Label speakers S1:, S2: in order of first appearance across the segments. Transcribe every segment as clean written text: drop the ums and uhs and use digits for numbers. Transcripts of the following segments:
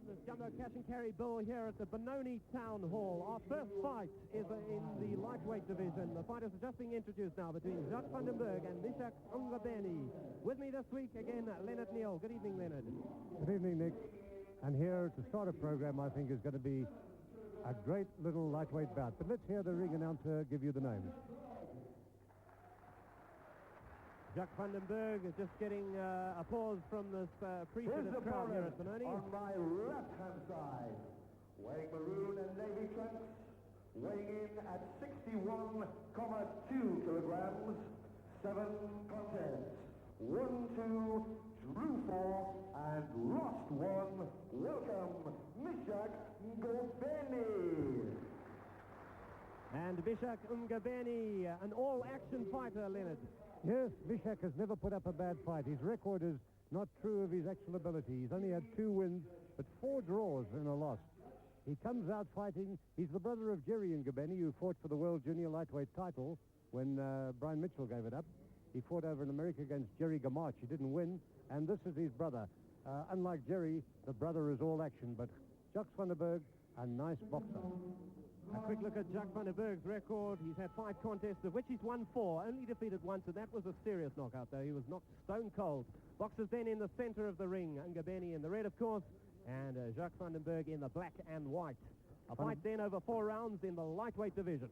S1: on this jumbo cash and carry bill here at the Benoni Town Hall. Our first fight is in the lightweight division. The fighters are just being introduced now between Jacques van den Berg and Meshack Ngobeni. With me this week again, Leonard Neal. Good evening, Leonard.
S2: Good evening, Nick. And here to start a program, I think is going to be a great little lightweight bout. But let's hear the ring announcer give you the names.
S1: Jacques van den Berg is just getting applause from this appreciative crowd here at Benoni.
S3: On my left-hand side, wearing maroon and navy trunks, weighing in at 61.2 kilograms, 7 contests, 1, 2, drew 4, and lost 1. Welcome, Meshack Ngobeni.
S1: And Meshack Ngobeni, an all-action fighter, Leonard.
S2: Yes, Meshack has never put up a bad fight. His record is not true of his actual ability. He's only had 2 wins, but 4 draws and a loss. He comes out fighting. He's the brother of Jerry Ngobeni, who fought for the World Junior Lightweight title when Brian Mitchell gave it up. He fought over in America against Jerry Gamarch. He didn't win, and this is his brother. Unlike Jerry, the brother is all action, but Jacques van den Berg, a nice boxer.
S1: A quick look at Jacques van den Berg's record. He's had 5 contests, of which he's won 4. Only defeated once, and that was a serious knockout, though. He was knocked stone cold. Boxers then in the center of the ring. Ngobeni in the red, of course, and Jacques van den Berg in the black and white. A fight then over 4 rounds in the lightweight division.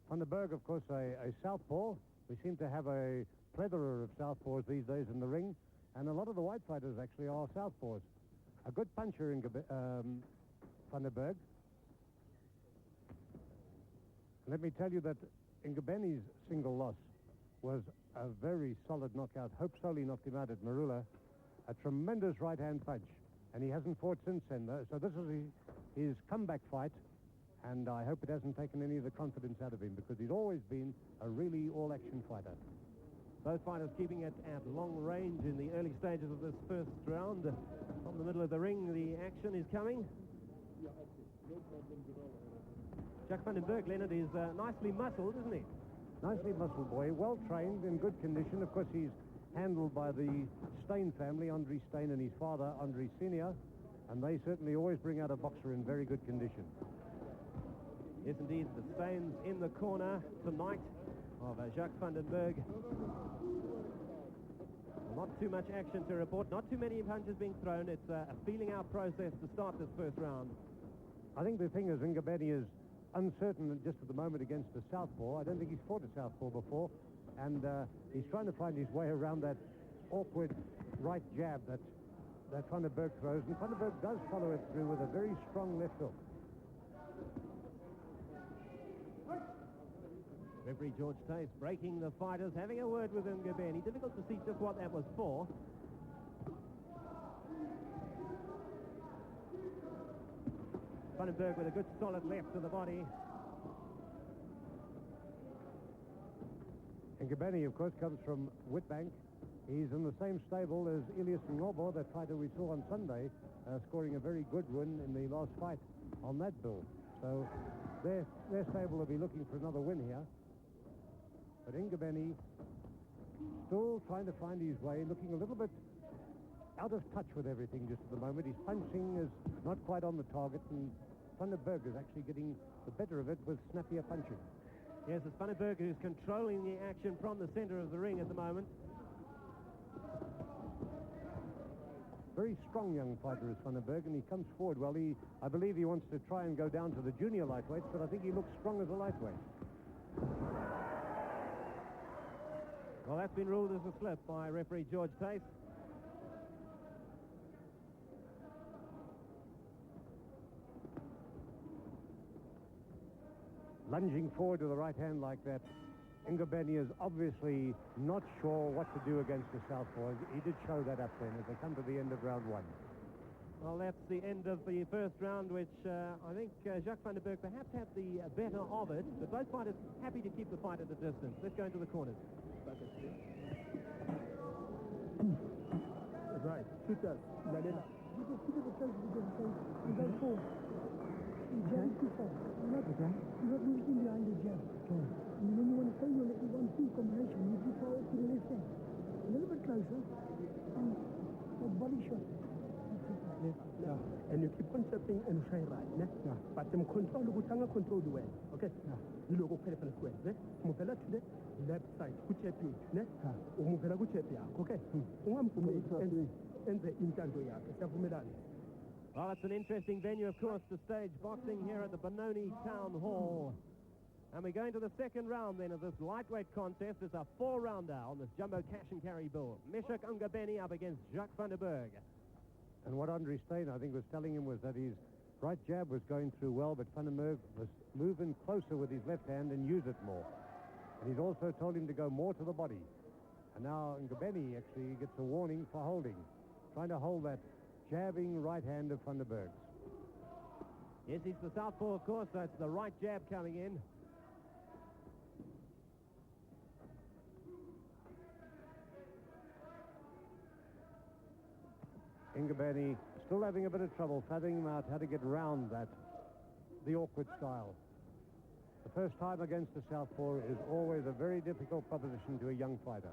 S2: Van den Berg, of course, a southpaw. We seem to have a plethora of southpaws these days in the ring, and a lot of the white fighters actually are southpaws. A good puncher in van den Berg. Let me tell you that Ngobeni's single loss was a very solid knockout. Hope Soli knocked him out at Marula. A tremendous right-hand punch. And he hasn't fought since then. So this is his comeback fight. And I hope it hasn't taken any of the confidence out of him, because he's always been a really all-action fighter.
S1: Both fighters keeping it at long range in the early stages of this first round. From the middle of the ring, the action is coming. Jacques van den Berg, Leonard, is nicely muscled, isn't he?
S2: Nicely muscled boy, well trained, in good condition. Of course, he's handled by the Steyn family, Andre Steyn and his father, Andre Sr., and they certainly always bring out a boxer in very good condition.
S1: Yes, indeed, the Steyns in the corner tonight of Jacques van den Berg. Not too much action to report, not too many punches being thrown. It's a feeling-out process to start this first round.
S2: I think the thing is, Ngobeni is uncertain just at the moment against a southpaw. I don't think he's fought a southpaw before, and he's trying to find his way around that awkward right jab that Van den Berg throws, and Van den Berg does follow it through with a very strong left hook.
S1: Referee George Tace breaking the fighters, having a word with Ngobeni. Difficult to see just what that was for. Van den Berg with a good solid left to the body.
S2: Ngobeni, of course, comes from Witbank. He's in the same stable as Elias Ngobo, that fighter we saw on Sunday, scoring a very good win in the last fight on that bill. So their stable will be looking for another win here. But Ngobeni still trying to find his way, looking a little bit out of touch with everything just at the moment. His punching is not quite on the target, and Van den Berg is actually getting the better of it with snappier punching.
S1: Yes, it's Van den Berg who's controlling the action from the center of the ring at the moment.
S2: Very strong young fighter is Van den Berg, and he comes forward. Well, I believe he wants to try and go down to the junior lightweights, but I think he looks strong as a lightweight.
S1: Well, that's been ruled as a slip by referee George Tace.
S2: Lunging forward to the right hand like that, Ngobeni is obviously not sure what to do against the southpaw. He did show that up then as they come to the end of round 1.
S1: Well, that's the end of the first round, which I think Jacques van den Berg perhaps had the better of it, but both fighters happy to keep the fight at a distance. Let's go into the corners.
S4: Right, shoot that. Let it up. You just give it a chance to go forward. You jab too far. You're not losing behind the jab. Okay. And when you want to fail your little 1-2 combination, you do forward to the left hand. A little bit closer, and a body shot.
S1: Yeah.
S4: and you keep on stepping and try right, ne?
S2: Yeah.
S4: But them control the Gutanga control the way, okay?
S2: Yeah.
S4: You look okay for the square, ne? Move to the left side, which is you, ne?
S2: Yeah.
S4: Move to which is okay? And the intando yak,
S1: Well, it's an interesting venue, of course, to stage boxing here at the Benoni Town Hall. And we're going to the second round then of this lightweight contest. It's a 4-rounder on this jumbo cash and carry bull. Meshack Ngobeni up against Jacques van der Berg.
S2: And what Andre Steyn, I think, was telling him was that his right jab was going through well, but Van der Berg was moving closer with his left hand and use it more. And he's also told him to go more to the body. And now Ngobeni actually gets a warning for holding, trying to hold that jabbing right hand of Van der Berg's.
S1: Yes, he's the southpaw, of course, so it's the right jab coming in.
S2: Ngobeni still having a bit of trouble fathoming out how to get round the awkward style. The first time against the southpaw is always a very difficult proposition to a young fighter.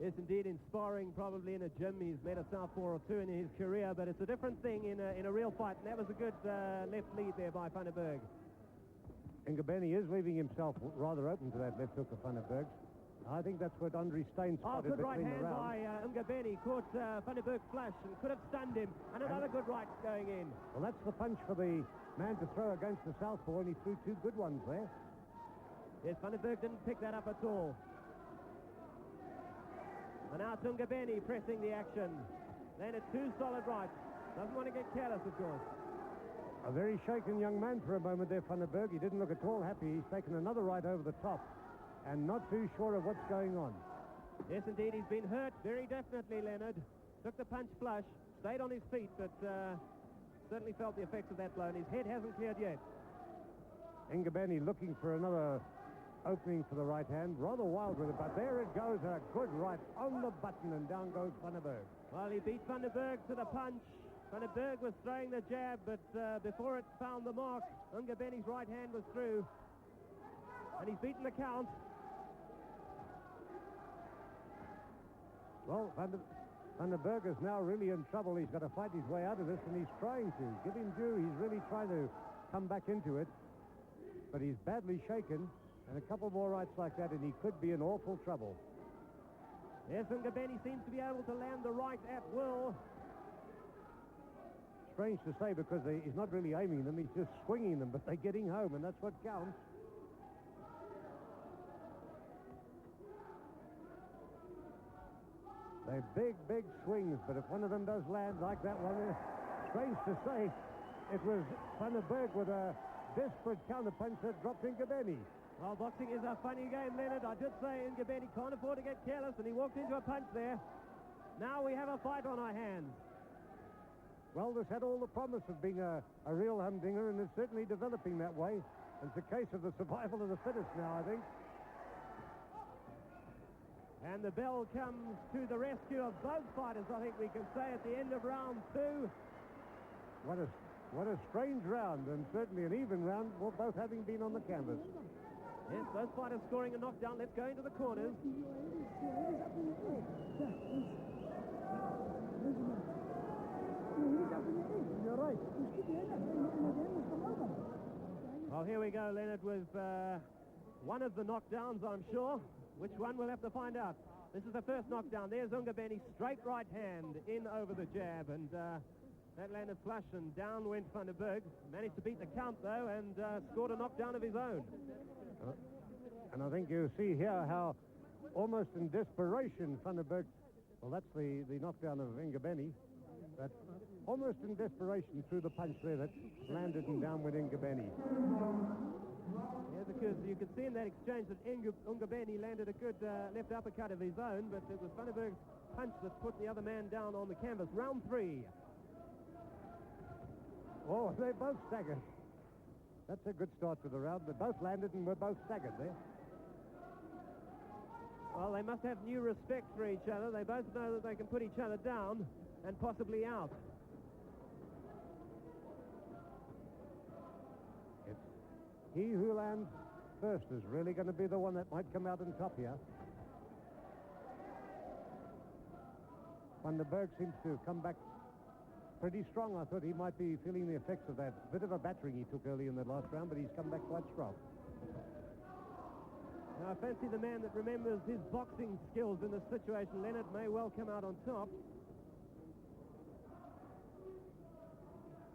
S1: Yes, indeed, in sparring, probably in a gym, he's met a southpaw or two in his career, but it's a different thing in a real fight, and that was a good left lead there by Van der Berg.
S2: Ngobeni is leaving himself rather open to that left hook of Van der Berg's. I think that's what Andre Steyn spotted
S1: good right
S2: between
S1: hand
S2: the rounds.
S1: by Ngobeni, caught Van der Berg flush and could have stunned him, and another good right going in.
S2: Well, that's the punch for the man to throw against the southpaw, and he threw two good ones there.
S1: Yes, Van der Berg didn't pick that up at all. And now Ngobeni pressing the action. Landed two solid rights. Doesn't want to get careless, of course.
S2: A very shaken young man for a moment there, Van der Berg. He didn't look at all happy. He's taken another right over the top and not too sure of what's going on.
S1: Yes, indeed, he's been hurt very definitely, Leonard. Took the punch flush, stayed on his feet, but certainly felt the effects of that blow, and his head hasn't cleared yet.
S2: Ngobeni looking for another opening for the right hand, rather wild with it, but there it goes, a good right on the button, and down goes Van der Berg.
S1: Well, he beat Van der Berg to the punch. Van der Berg was throwing the jab, but before it found the mark, Ngobeni's right hand was through, and he's beaten the count.
S2: Well, Van der Berg is now really in trouble. He's got to fight his way out of this, and he's trying to. Give him due, he's really trying to come back into it, but he's badly shaken. And a couple more rights like that, and he could be in awful trouble.
S1: Yes, Ngobeni seems to be able to land the right at will.
S2: Strange to say, because he's not really aiming them, he's just swinging them, but they're getting home, and that's what counts. They're big, big swings, but if one of them does land like that one, strange to say, it was Van der Berg with a desperate counterpunch that dropped Ngobeni.
S1: Well, boxing is a funny game, Leonard. I did say Ngobeni can't afford to get careless, and he walked into a punch there. Now we have a fight on our hands.
S2: Well, this had all the promise of being a real humdinger, and it's certainly developing that way. It's a case of the survival of the fittest now, I think.
S1: And the bell comes to the rescue of both fighters, I think we can say, at the end of round two.
S2: What a strange round, and certainly an even round, well, both having been on the canvas.
S1: Yes, both fighters scoring a knockdown. Let's go into the corners.
S4: You're right.
S1: Well, here we go, Leonard, with one of the knockdowns, I'm sure. Which one, we'll have to find out. This is the first knockdown. There's Ngobeni, straight right hand in over the jab, and that landed flush, and down went Van der Berg. Managed to beat the count, though, and scored a knockdown of his own.
S2: And I think you see here how almost in desperation Van der Berg, well, that's the knockdown of Ngobeni, that almost in desperation threw the punch there that landed and down went Ngobeni.
S1: Yeah, because you could see in that exchange that Ngobeni landed a good left uppercut of his own, but it was Van der Berg's punch that put the other man down on the canvas. Round three.
S2: Oh, they both staggered. That's a good start to the round. They both landed and were both staggered there.
S1: Well, they must have new respect for each other. They both know that they can put each other down and possibly out.
S2: He who lands first is really going to be the one that might come out on top here. Van der Berg seems to have come back pretty strong. I thought he might be feeling the effects of that bit of a battering he took early in the last round, but he's come back quite strong.
S1: Now, I fancy the man that remembers his boxing skills in this situation, Leonard, may well come out on top.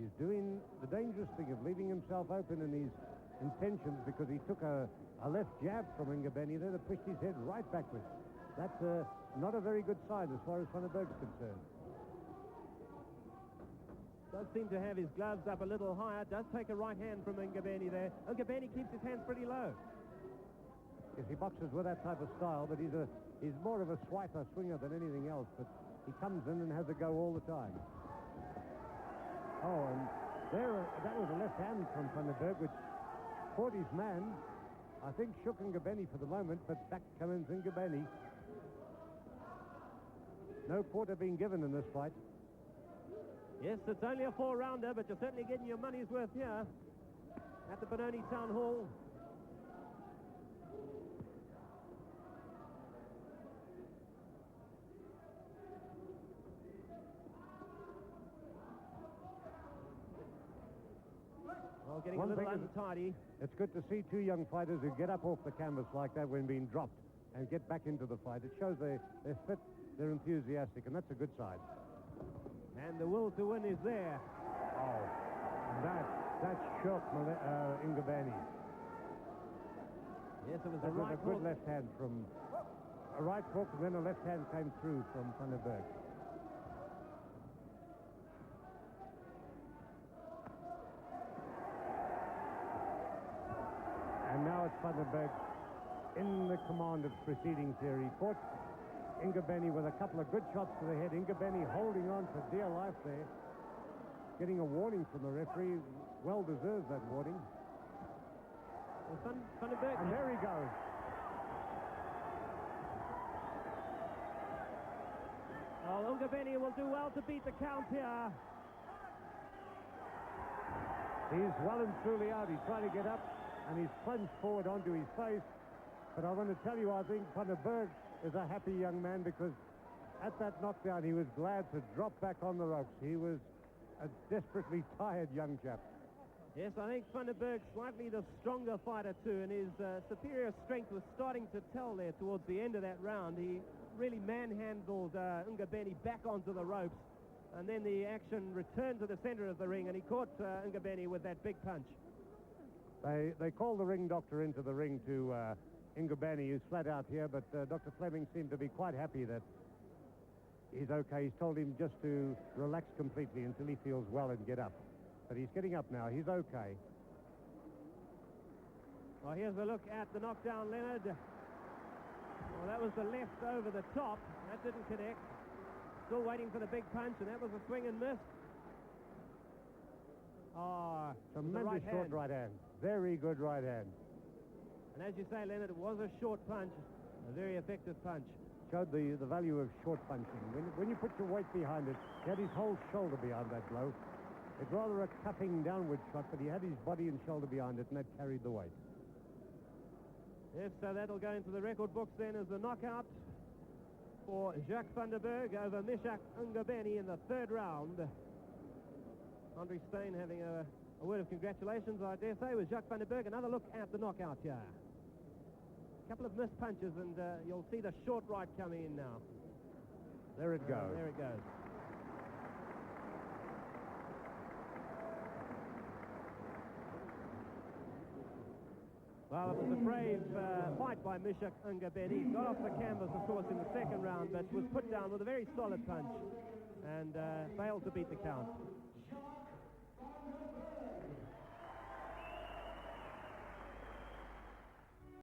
S2: He's doing the dangerous thing of leaving himself open in his intentions, because he took a left jab from Ngobeni there that pushed his head right backwards. That's not a very good sign as far as Van der Berg's concerned.
S1: Does seem to have his gloves up a little higher. Does take a right hand from Ngobeni there. Ngobeni keeps his hands pretty low.
S2: Yes, he boxes with that type of style, but he's more of a swiper swinger than anything else. But he comes in and has a go all the time. Oh, and that was a left hand from Van der Berg, which caught his man. I think shook Ngobeni for the moment, but back comes Ngobeni. No quarter being given in this fight.
S1: Yes, it's only a 4-rounder, but you're certainly getting your money's worth here at the Benoni Town Hall. Well, getting a little untidy.
S2: It's good to see two young fighters who get up off the canvas like that when being dropped and get back into the fight. It shows they're fit, they're enthusiastic, and that's a good sign.
S1: And the will to win is there.
S2: Oh, that shook Ngobeni.
S1: Yes, it was
S2: That
S1: a right
S2: a good
S1: hook.
S2: left hand from a right hook, and then a left hand came through from Van der Berg. And now it's Van der Berg in the command of proceedings here. He caught Ngobeni with a couple of good shots to the head. Ngobeni holding on for dear life there. Getting a warning from the referee. Well deserves that warning.
S1: Well, Van der Berg.
S2: And there he goes.
S1: Oh, Ngobeni will do well to beat the count here.
S2: He's well and truly out. He's trying to get up, and he's plunged forward onto his face. But I want to tell you, I think Van der Berg is a happy young man, because at that knockdown he was glad to drop back on the ropes. He was a desperately tired young chap.
S1: Yes, I think Van der Berg slightly the stronger fighter too, and his superior strength was starting to tell there towards the end of that round. He really manhandled Ngobeni back onto the ropes, and then the action returned to the center of the ring, and he caught Ngobeni with that big punch.
S2: They called the ring doctor into the ring to Ngobeni, who's flat out here, but Dr. Fleming seemed to be quite happy that he's okay. He's told him just to relax completely until he feels well and get up. But he's getting up now. He's okay.
S1: Well, here's a look at the knockdown, Leonard. Well, that was the left over the top. That didn't connect. Still waiting for the big punch, and that was a swing and miss. Oh,
S2: tremendous short right hand. Very good right hand.
S1: And as you say, Leonard, it was a short punch, a very effective punch.
S2: Showed the value of short punching. When you put your weight behind it, he had his whole shoulder behind that blow. It's rather a cutting downward shot, but he had his body and shoulder behind it, and that carried the weight.
S1: Yes, so that'll go into the record books then as the knockout for Jacques Van der Berg over Meshack Ngobeni in the third round. Andre Steyn having a word of congratulations, I dare say, with Jacques Van der Berg. Another look at the knockout here. A couple of missed punches, and you'll see the short right coming in now.
S2: There it goes.
S1: There it goes. Well, it was a brave fight by Meshack Ngobeni. He got off the canvas, of course, in the second round, but was put down with a very solid punch and failed to beat the count.